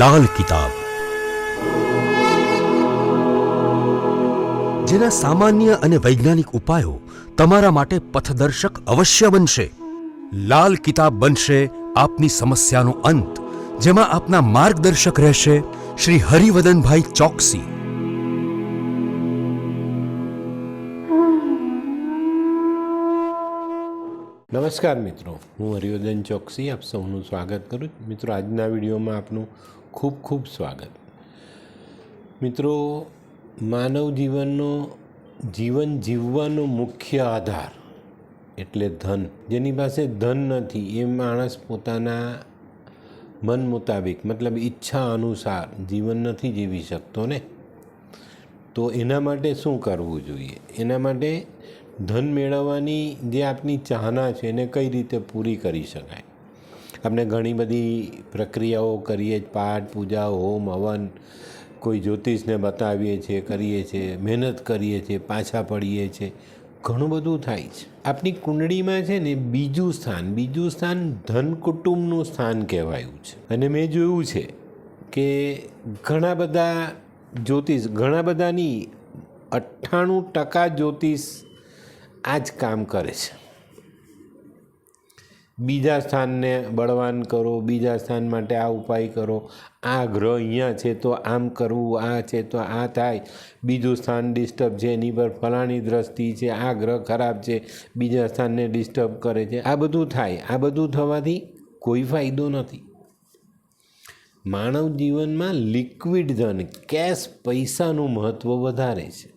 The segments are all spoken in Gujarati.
લાલ કિતાબ, જેના સામાન્ય અને વૈજ્ઞાનિક ઉપાયો તમારા માટે પથદર્શક અવશ્ય બનશે. લાલ કિતાબ બનશે આપની સમસ્યાનો અંત, જેમાં આપના માર્ગદર્શક રહેશે શ્રી હરિવદનભાઈ ચોકસી. નમસ્કાર મિત્રો, હું હરિવર્ધન ચોકસી આપ સૌનું સ્વાગત કરું. મિત્રો, આજના વિડીયોમાં આપનું ખૂબ ખૂબ સ્વાગત. મિત્રો, માનવ જીવન જીવવાનો મુખ્ય આધાર એટલે ધન. જેની પાસે ધન નથી એ માણસ પોતાના મન મુતાબિક મતલબ ઈચ્છા અનુસાર જીવન નથી જીવી શકતો ને. તો એના માટે શું કરવું જોઈએ? એના માટે ધન મેળવવાની જે આપની ચાહના છે એને કઈ રીતે પૂરી કરી શકાય? આપણે ઘણી બધી પ્રક્રિયાઓ કરીએ, પાઠ પૂજા, હોમ હવન, કોઈ જ્યોતિષને બતાવીએ છીએ, કરીએ છીએ, મહેનત કરીએ છીએ, પાછા પડીએ છીએ, ઘણું બધું થાય છે. આપની કુંડળીમાં છે ને બીજું સ્થાન ધન કુટુંબનું સ્થાન કહેવાયું છે. અને મેં જોયું છે કે ઘણા બધાની 98% જ્યોતિષ આ જ કામ કરે છે. બીજા સ્થાનને બળવાન કરો, બીજા સ્થાન માટે આ ઉપાય કરો, આ ગ્રહ અહીંયા છે તો આમ કરવું, આ છે તો આ થાય, બીજું સ્થાન ડિસ્ટર્બ છે, એની પર ફલાણી દ્રષ્ટિ છે, આ ગ્રહ ખરાબ છે, બીજા સ્થાનને ડિસ્ટર્બ કરે છે. આ બધું થાય. આ બધું થવાથી કોઈ ફાયદો નથી. માનવ જીવનમાં લિક્વિડ ધન, કેશ પૈસાનું મહત્ત્વ વધારે છે.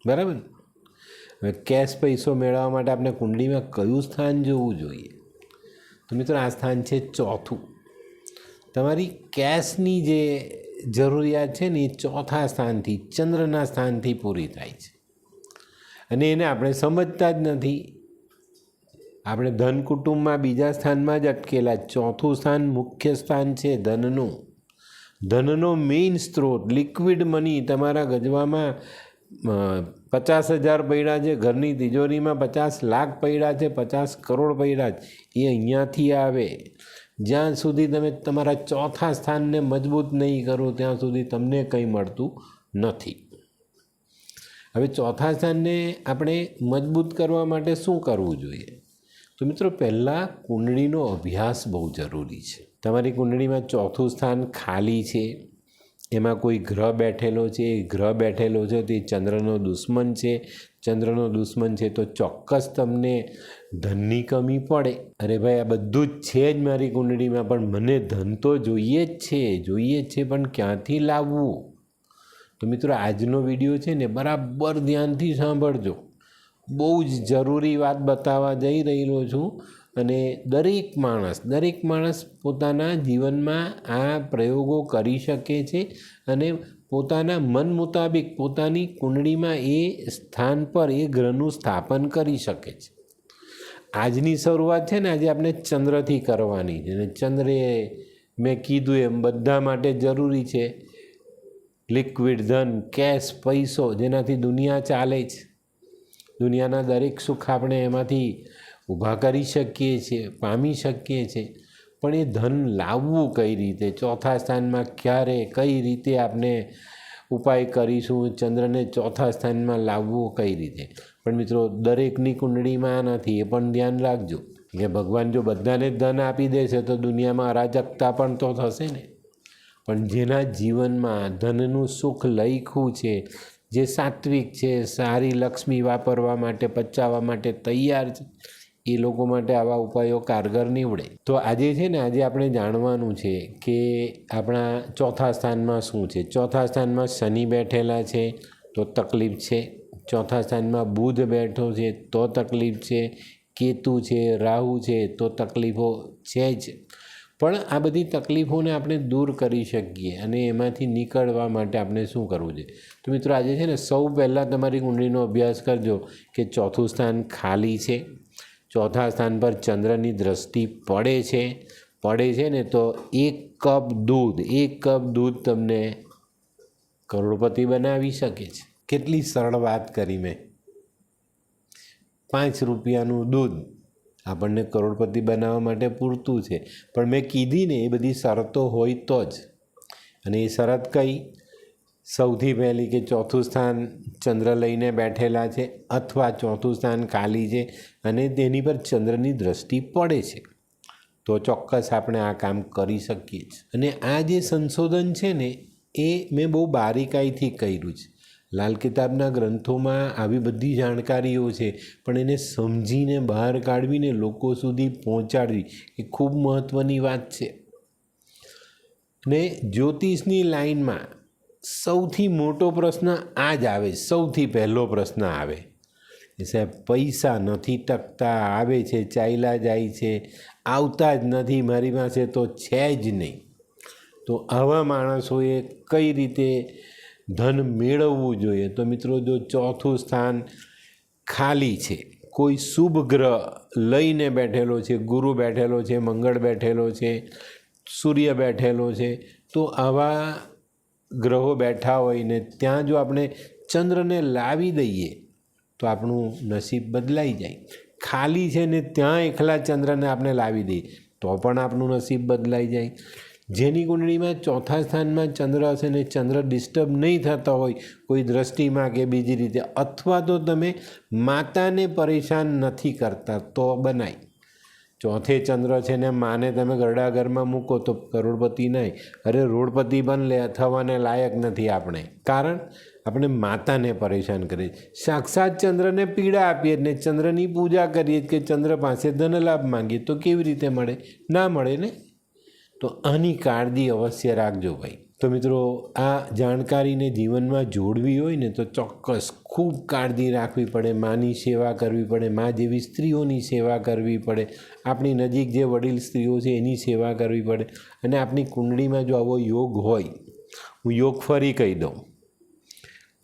બરાબર. હવે કેશ પૈસો મેળવવા માટે આપણે કુંડળીમાં કયું સ્થાન જોવું જોઈએ? તો મિત્રો, આ સ્થાન છે ચોથું. તમારી કેશની જે જરૂરિયાત છે ને એ ચોથા સ્થાનથી, ચંદ્રના સ્થાનથી પૂરી થાય છે. અને એને આપણે સમજતા જ નથી. આપણે ધન કુટુંબમાં બીજા સ્થાનમાં જ અટકેલા. ચોથું સ્થાન મુખ્ય સ્થાન છે ધનનો મેઇન સ્ત્રોત, લિક્વિડ મની. તમારા ગજવામાં 50,000 પડ્યા છે, ઘરની તિજોરીમાં 50 લાખ પડ્યા છે, 50 કરોડ પડ્યા છે, એ અહીંયાથી આવે. જ્યાં સુધી તમે તમારા ચોથા સ્થાનને મજબૂત નહીં કરો ત્યાં સુધી તમને કંઈ મળતું નથી. હવે ચોથા સ્થાનને આપણે મજબૂત કરવા માટે શું કરવું જોઈએ? તો મિત્રો, પહેલાં કુંડળીનો અભ્યાસ બહુ જરૂરી છે. તમારી કુંડળીમાં ચોથું સ્થાન ખાલી છે, એમાં કોઈ ગ્રહ બેઠેલો છે, એ ગ્રહ બેઠેલો છે તે ચંદ્રનો દુશ્મન છે. ચંદ્રનો દુશ્મન છે તો ચોક્કસ તમને ધનની કમી પડે. અરે ભાઈ, આ બધું જ છે જ મારી કુંડળીમાં, પણ મને ધન તો જોઈએ જ છે, પણ ક્યાંથી લાવવું? તો મિત્રો, આજનો વિડીયો છે ને બરાબર ધ્યાનથી સાંભળજો. બહુ જ જરૂરી વાત બતાવવા જઈ રહેલો છું. અને દરેક માણસ પોતાના જીવનમાં આ પ્રયોગો કરી શકે છે અને પોતાના મન મુતાબિક પોતાની કુંડળીમાં એ સ્થાન પર એ ગ્રહનું સ્થાપન કરી શકે છે. આજની શરૂઆત છે ને આજે આપણે ચંદ્રથી કરવાની છે. અને ચંદ્રે મેં કીધું એમ બધા માટે જરૂરી છે. લિક્વિડ ધન, કેશ પૈસો, જેનાથી દુનિયા ચાલે છે. દુનિયાના દરેક સુખ આપણે એમાંથી ઊભા કરી શકીએ છીએ, પામી શકીએ છીએ. પણ એ ધન લાવવું કઈ રીતે? ચોથા સ્થાનમાં ક્યારે, કઈ રીતે આપણે ઉપાય કરીશું? ચંદ્રને ચોથા સ્થાનમાં લાવવું કઈ રીતે? પણ મિત્રો, દરેકની કુંડળીમાં નથી, એ પણ ધ્યાન રાખજો કે ભગવાન જો બધાને જ ધન આપી દેશે તો દુનિયામાં અરાજકતા પણ તો થશે ને. પણ જેના જીવનમાં ધનનું સુખ લખ્યું છે, જે સાત્વિક છે, સારી લક્ષ્મી વાપરવા માટે, પચાવવા માટે તૈયાર છે, એ લોકો માટે આવા ઉપાયો કારગર નીવડે. તો આજે છે ને આજે આપણે જાણવાનું છે કે આપણા ચોથા સ્થાનમાં શું છે. ચોથા સ્થાનમાં શનિ બેઠેલા છે તો તકલીફ છે. ચોથા સ્થાનમાં બુધ બેઠો છે તો તકલીફ છે. કેતુ છે, રાહુ છે તો તકલીફો છે જ. પણ આ બધી તકલીફોને આપણે દૂર કરી શકીએ અને એમાંથી નીકળવા માટે આપણે શું કરવું છે? તો મિત્રો, આજે છે ને સૌ પહેલાં તમારી કુંડળીનો અભ્યાસ કરજો કે ચોથું સ્થાન ખાલી છે. ચોથા સ્થાન પર ચંદ્રની દ્રષ્ટિ પડે છે ને તો 1 કપ દૂધ તમને કરોડપતિ બનાવી શકે છે. કેટલી સરળ વાત કરી મેં. 5 રૂપિયાનું દૂધ આપણને કરોડપતિ બનાવવા માટે પૂરતું છે. પણ મેં કીધી ને એ બધી શરતો હોય તો જ. અને એ શરત કઈ? સૌથી પહેલી કે ચોથું સ્થાન ચંદ્ર લઈને બેઠેલા છે અથવા ચોથું સ્થાન ખાલી છે અને તેની પર ચંદ્રની દૃષ્ટિ પડે છે, તો ચોક્કસ આપણે આ કામ કરી શકીએ છીએ. અને આ જે સંશોધન છે ને એ મેં બહુ બારીકાઈથી કર્યું છે. લાલ કિતાબના ગ્રંથોમાં આવી બધી જાણકારીઓ છે, પણ એને સમજીને બહાર કાઢવીને લોકો સુધી પહોંચાડવી એ ખૂબ મહત્ત્વની વાત છે. ને જ્યોતિષની લાઈનમાં સૌથી મોટો પ્રશ્ન આ જ આવે, સૌથી પહેલો પ્રશ્ન આવે એ સાહેબ પૈસા નથી ટકતા, આવે છે ચાલ્યા જાય છે, આવતા જ નથી, મારી પાસે તો છે જ નહીં. તો આવા માણસોએ કઈ રીતે ધન મેળવવું જોઈએ? તો મિત્રો, જો ચોથું સ્થાન ખાલી છે, કોઈ શુભ ગ્રહ લઈને બેઠેલો છે, ગુરુ બેઠેલો છે, મંગળ બેઠેલો છે, સૂર્ય બેઠેલો છે, તો આવા ગ્રહો બેઠા હોય ને ત્યાં જો આપણે ચંદ્રને લાવી દઈએ તો આપણું નસીબ બદલાઈ જાય. ખાલી છે ને ત્યાં એકલા ચંદ્રને આપણે લાવી દઈએ તો પણ આપણું નસીબ બદલાઈ જાય. જેની કુંડળીમાં ચોથા સ્થાનમાં ચંદ્ર હશે ને ચંદ્ર ડિસ્ટર્બ નહીં થતા હોય કોઈ દ્રષ્ટિમાં કે બીજી રીતે, અથવા તો તમે માતાને પરેશાન નથી કરતા તો બનાય. ચોથે ચંદ્ર છે ને માને તમે ગરડા ઘરમાં મૂકો તો કરોડપતિ નહીં, અરે રોડપતિ પણ થવાને લાયક નથી આપણે. કારણ આપણે માતાને પરેશાન કરીએ, સાક્ષાત ચંદ્રને પીડા આપીએ ને ચંદ્રની પૂજા કરીએ કે ચંદ્ર પાસે ધનલાભ માંગીએ તો કેવી રીતે મળે? ના મળે ને. તો આની કાળજી અવશ્ય રાખજો ભાઈ. તો મિત્રો, આ જાણકારીને જીવનમાં જોડવી હોય ને તો ચોક્કસ ખૂબ કાળજી રાખવી પડે. માની સેવા કરવી પડે, મા જેવી સ્ત્રીઓની સેવા કરવી પડે, આપણી નજીક જે વડીલ સ્ત્રીઓ છે એની સેવા કરવી પડે. અને આપણી કુંડળીમાં જો આવો યોગ હોય, હું યોગ ફરી કહી દઉં,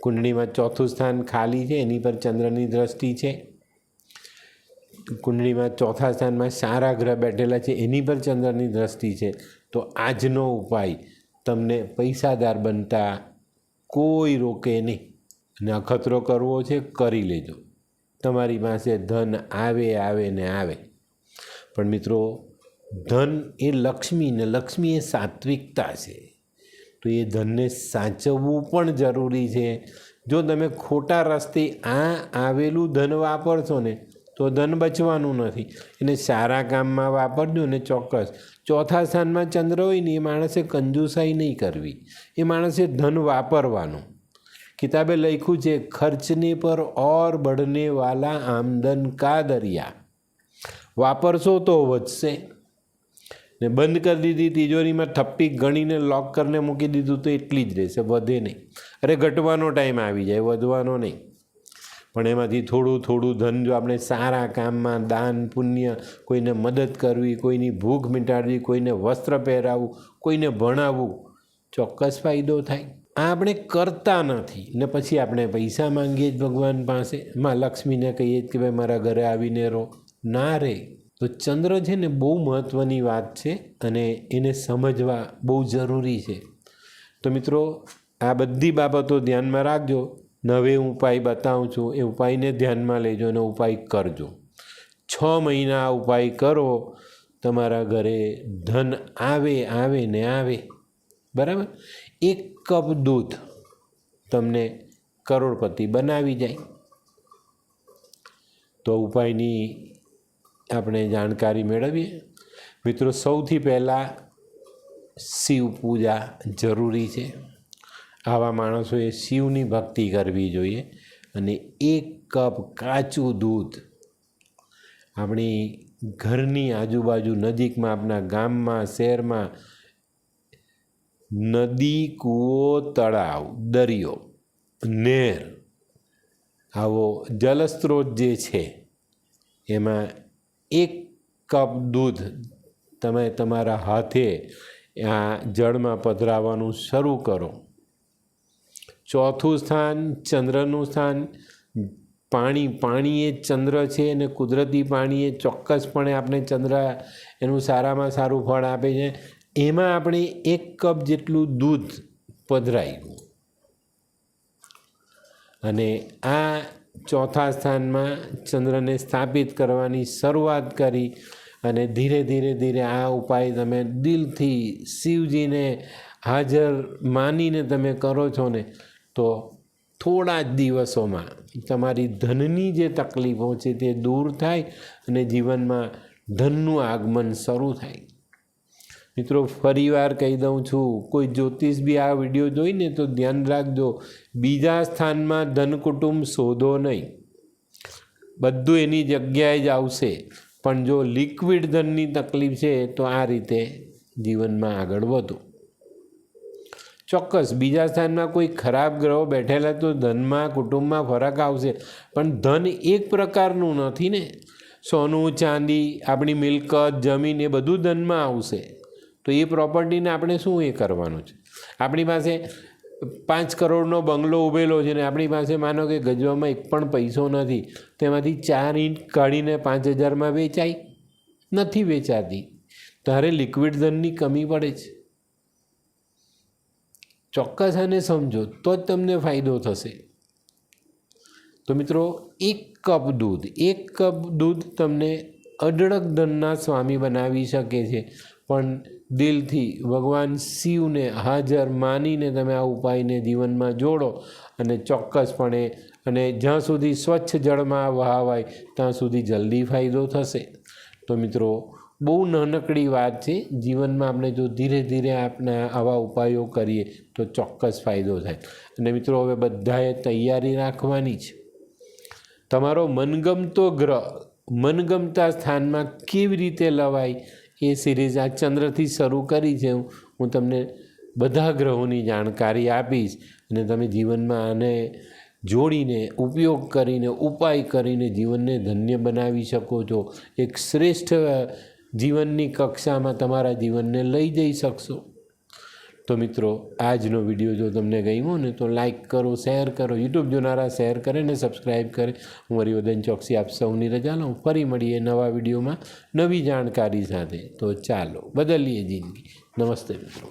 કુંડળીમાં ચોથું સ્થાન ખાલી છે, એની પર ચંદ્રની દ્રષ્ટિ છે, કુંડળીમાં ચોથા સ્થાનમાં સારા ગ્રહ બેઠેલા છે, એની પર ચંદ્રની દ્રષ્ટિ છે, તો આજનો ઉપાય તમને પૈસાદાર બનતા કોઈ રોકે નહીં. અને અખતરો કરવો છે, કરી લેજો, તમારી પાસે ધન આવે આવે ને આવે. પણ મિત્રો, ધન એ લક્ષ્મી ને લક્ષ્મી એ સાત્વિકતા છે, તો એ ધનને સાચવવું પણ જરૂરી છે. જો તમે ખોટા રસ્તે આ આવેલું ધન વાપરશો ને તો ધન બચવાનું નથી. એને સારા કામમાં વાપરજો ને ચોક્કસ. ચોથા સ્થાનમાં ચંદ્ર હોય ને એ માણસે કંજુસાઈ નહીં કરવી, એ માણસે ધન વાપરવાનું. કિતાબે લખ્યું છે, ખર્ચને પર ઓર બઢને વાલા આમદન કા દરિયા. વાપરશો તો વધશે, ને બંધ કરી દીધી તિજોરીમાં થપ્પી ગણીને લોક કરીને મૂકી દીધું તો એટલી જ રહેશે, વધે નહીં. અરે ઘટવાનો ટાઈમ આવી જાય, વધવાનો નહીં. પણ એમાંથી થોડું થોડું ધન જો આપણે સારા કામમાં, દાન પુણ્ય, કોઈને મદદ કરવી, કોઈની ભૂખ મિટાડવી, કોઈને વસ્ત્ર પહેરાવવું, કોઈને ભણાવવું, ચોક્કસ ફાયદો થાય. આ આપણે કરતા નથી ને પછી આપણે પૈસા માંગીએ જ ભગવાન પાસે, માં લક્ષ્મીને કહીએ જ કે ભાઈ મારા ઘરે આવીને રહો, ના રહે. તો ચંદ્ર છે ને બહુ મહત્ત્વની વાત છે અને એને સમજવા બહુ જરૂરી છે. તો મિત્રો, આ બધી બાબતો ધ્યાનમાં રાખજો. નવે ઉપાય બતાવું છું, એ ઉપાયને ધ્યાનમાં લેજો અને ઉપાય કરજો. 6 મહિના આ ઉપાય કરો, તમારા ઘરે ધન આવે આવે ને આવે. બરાબર? 1 કપ દૂધ તમને કરોડપતિ બનાવી જાય. તો ઉપાયની આપણે જાણકારી મેળવીએ. મિત્રો, સૌથી પહેલાં શિવ પૂજા જરૂરી છે. આવા માણસોએ શિવની ભક્તિ કરવી જોઈએ. અને 1 કપ કાચું દૂધ આપણી ઘરની આજુબાજુ નજીકમાં, આપણા ગામમાં, શહેરમાં નદી, કૂવો, તળાવ, દરિયો, નહેર, આવો જલસ્ત્રોત જે છે એમાં 1 કપ દૂધ તમે તમારા હાથે આ જળમાં પધરાવવાનું શરૂ કરો. ચોથું સ્થાન ચંદ્રનું સ્થાન. પાણી એ ચંદ્ર છે અને કુદરતી પાણી એ ચોક્કસપણે આપણે ચંદ્ર એનું સારામાં સારું ફળ આપે છે. એમાં આપણે 1 કપ જેટલું દૂધ પધરાયું અને આ ચોથા સ્થાનમાં ચંદ્રને સ્થાપિત કરવાની શરૂઆત કરી. અને ધીરે ધીરે ધીરે આ ઉપાય તમે દિલથી શિવજીને હાજર માનીને તમે કરો છો ને તો થોડા જ દિવસોમાં તમારી ધનની જે તકલીફો છે તે દૂર થાય અને જીવનમાં ધનનું આગમન શરૂ થાય. મિત્રો ફરીવાર કહી દઉં છું, કોઈ જ્યોતિષ બી આ વિડીયો જોઈને તો ધ્યાન રાખજો, બીજા સ્થાનમાં ધન કુટુંબ શોધો નહીં, બધું એની જગ્યાએ જ આવશે. પણ જો લિક્વિડ ધનની તકલીફ છે તો આ રીતે જીવનમાં આગળ વધો. ચોક્કસ બીજા સ્થાનમાં કોઈ ખરાબ ગ્રહો બેઠેલા તો ધનમાં કુટુંબમાં ફરક આવશે, પણ ધન એક પ્રકારનું નથી ને. સોનું ચાંદી, આપણી મિલકત, જમીન એ બધું ધનમાં આવશે. તો એ પ્રોપર્ટીને આપણે શું એ કરવાનું છે? આપણી પાસે 5 કરોડનો બંગલો ઊભેલો છે ને આપણી પાસે માનો કે ગજવામાં એક પણ પૈસો નથી, તેમાંથી 4 ઈંટ કાઢીને 5,000માં વેચાય? નથી વેચાતી. તારે લિક્વિડ ધનની કમી પડે છે. ચોક્કસ આને સમજો તો જ તમને ફાયદો થશે. તો મિત્રો, 1 કપ દૂધ તમને અઢળક ધનના સ્વામી બનાવી શકે છે. પણ દિલથી ભગવાન શિવને હાજર માનીને તમે આ ઉપાયને જીવનમાં જોડો અને ચોક્કસપણે, અને જ્યાં સુધી સ્વચ્છ જળમાં વહાવાય ત્યાં સુધી જલ્દી ફાયદો થશે. તો મિત્રો, બહુ નાનકડી વાત છે. જીવનમાં આપણે જો ધીરે ધીરે આપણે આવા ઉપાયો કરીએ તો ચોક્કસ ફાયદો થાય. અને મિત્રો, હવે બધાએ તૈયારી રાખવાની છે. તમારો મનગમતો ગ્રહ મનગમતા સ્થાનમાં કેવી રીતે લવાય એ સિરીઝ આ ચંદ્રથી શરૂ કરી છે. હું તમને બધા ગ્રહોની જાણકારી આપીશ અને તમે જીવનમાં આને જોડીને, ઉપયોગ કરીને, ઉપાય કરીને જીવનને ધન્ય બનાવી શકો છો. એક શ્રેષ્ઠ જીવનની કક્ષામાં તમારા જીવનને લઈ જઈ શકશો. તો મિત્રો, આજનો વિડીયો જો તમને ગમ્યો ને તો લાઈક કરો, શેર કરો. યુટ્યુબ જોનારા શેર કરે ને સબસ્ક્રાઈબ કરે. હું હરિવર્ધન ચોકસી આપ સૌની રજા લઉં. ફરી મળીએ નવા વિડીયોમાં નવી જાણકારી સાથે. તો ચાલો બદલીએ જિંદગી. નમસ્તે મિત્રો.